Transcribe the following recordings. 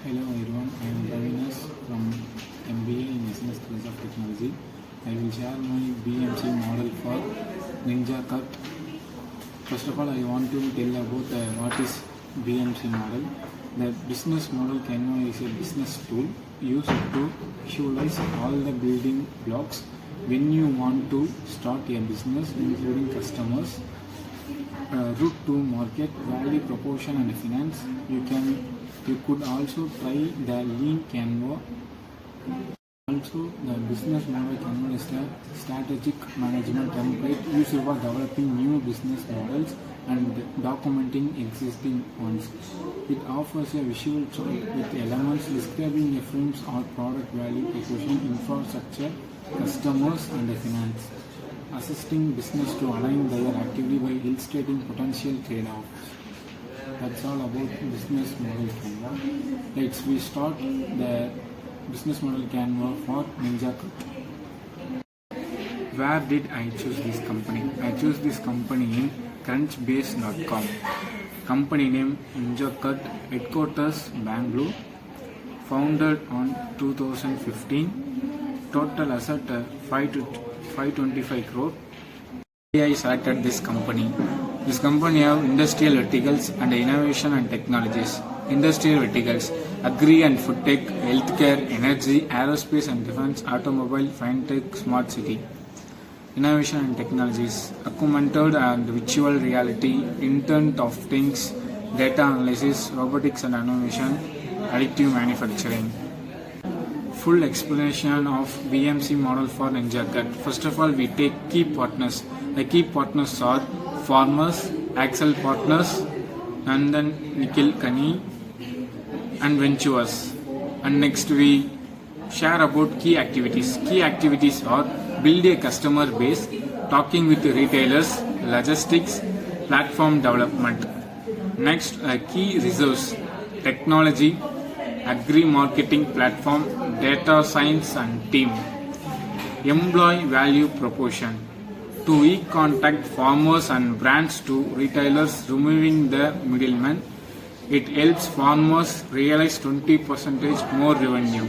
Hello everyone, I am Ravinas from MBA in SMS College of Technology. I will share my BMC model for Ninja Cut. First of all, I want to tell about what is BMC model. The business model Canva is a business tool used to visualize all the building blocks when you want to start a business, including customers, route to market, value proportion and finance. You could also try the lean Canva. Also, the business model Canva is the strategic management template used for developing new business models and documenting existing ones. It offers a visual chart with elements describing a firm's or product value proposition, infrastructure, customers and finance, assisting business to align their activity by illustrating potential trade-offs. That's all about business model Canva. We start the business model Canva for Ninja Cut. Where did I choose this company? I chose this company in Crunchbase.com. Company name Ninja Cut, headquarters Bangalore, founded on 2015. Total asset 525 crore. I selected this company. This company have industrial verticals and innovation and technologies. Industrial verticals: agri and food tech, healthcare, energy, aerospace and defense, automobile, fintech, smart city. Innovation and technologies: augmented and virtual reality, Internet of Things, data analysis, robotics and automation, additive manufacturing. Full explanation of BMC model for Ninja Cut. First of all, we take key partners. The key partners are Farmers, Axel Partners, Nandan Nikhil Kani, and Ventures. And next we share about key activities. Key activities are build a customer base, talking with retailers, logistics, platform development. Next, key resource: technology, agri-marketing platform, data science and team. Employee value proposition: to e-contact farmers and brands to retailers, removing the middleman. It helps farmers realize 20% more revenue.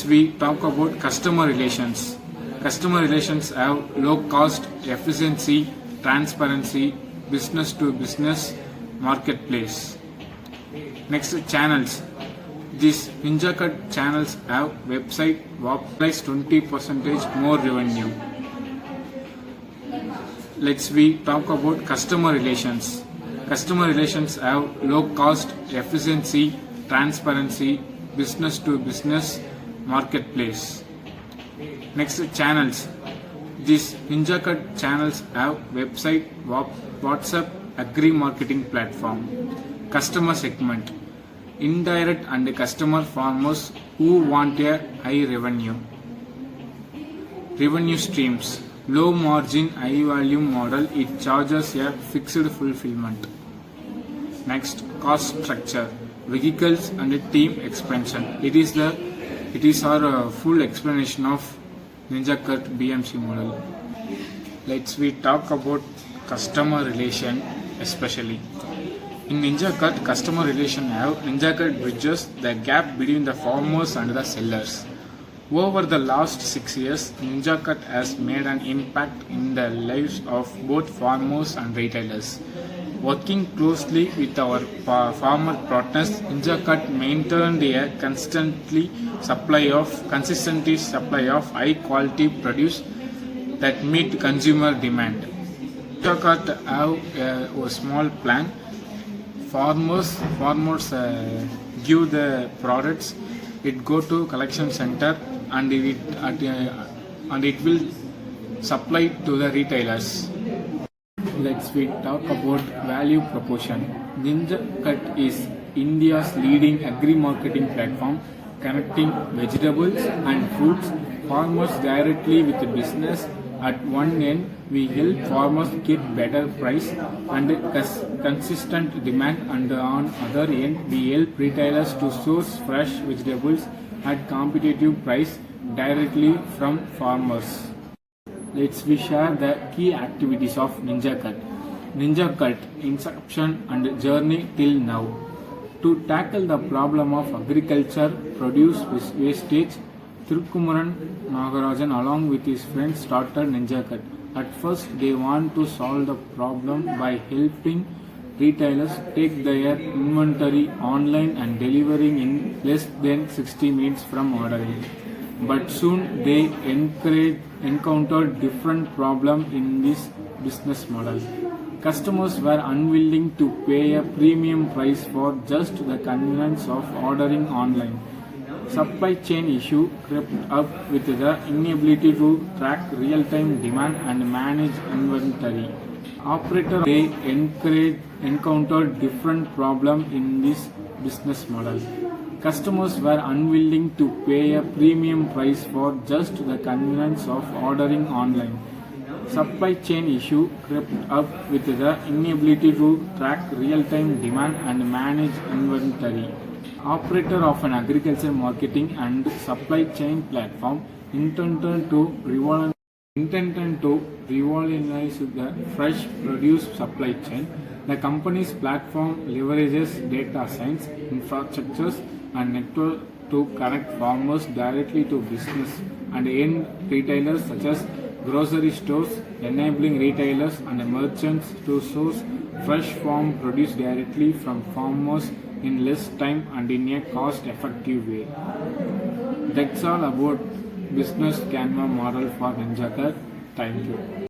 We talk about customer relations. Customer relations have low cost, efficiency, transparency, business to business, marketplace. Next, channels. These Ninja Cut channels have website, realize 20% more revenue. We talk about customer relations. Customer relations have low cost, efficiency, transparency, business to business, marketplace. Next, channels. These Ninja Cut channels have website, WhatsApp, agri-marketing platform. Customer segment: indirect and customer farmers who want a high revenue. Revenue streams: low margin, high volume model. It charges a fixed fulfillment. Next, cost structure: vehicles and team expansion. It is our full explanation of Ninja Cut BMC model. We talk about customer relation especially. In Ninja Cut, customer relation have Ninja Cut bridges the gap between the farmers and the sellers. Over the last 6 years, Ninja Cut has made an impact in the lives of both farmers and retailers. Working closely with our farmer partners, Ninja Cut maintained a consistently supply of high quality produce that meet consumer demand. Ninja Cut have a small plan. Farmers give the products. It go to collection center and it will supply to the retailers. We talk about value proposition. Ninja Cut is India's leading agri-marketing platform, connecting vegetables and fruits farmers directly with the business. At one end, we help farmers get better price and consistent demand, and on other end, we help retailers to source fresh vegetables at competitive price directly from farmers. We share the key activities of Ninja Cut. Ninja Cut inception and journey till now. To tackle the problem of agriculture produce wastage, Thirukumaran Nagarajan along with his friends started Ninja Cut. At first, they want to solve the problem by helping retailers take their inventory online and delivering in less than 60 minutes from ordering. But soon they encountered different problem in this business model. Customers were unwilling to pay a premium price for just the convenience of ordering online. Supply chain issue crept up with the inability to track real-time demand and manage inventory. Operator they encountered different problem in this business model. Customers were unwilling to pay a premium price for just the convenience of ordering online. Supply chain issue crept up with the inability to track real-time demand and manage inventory. Operator of an agriculture marketing and supply chain platform intended to revolutionize the fresh produce supply chain. The company's platform leverages data science, infrastructures, and network to connect farmers directly to business and end retailers such as grocery stores, enabling retailers and merchants to source fresh farm produce directly from farmers in less time and in a cost-effective way. That's all about business Canva model for Ninja Cut. Thank you.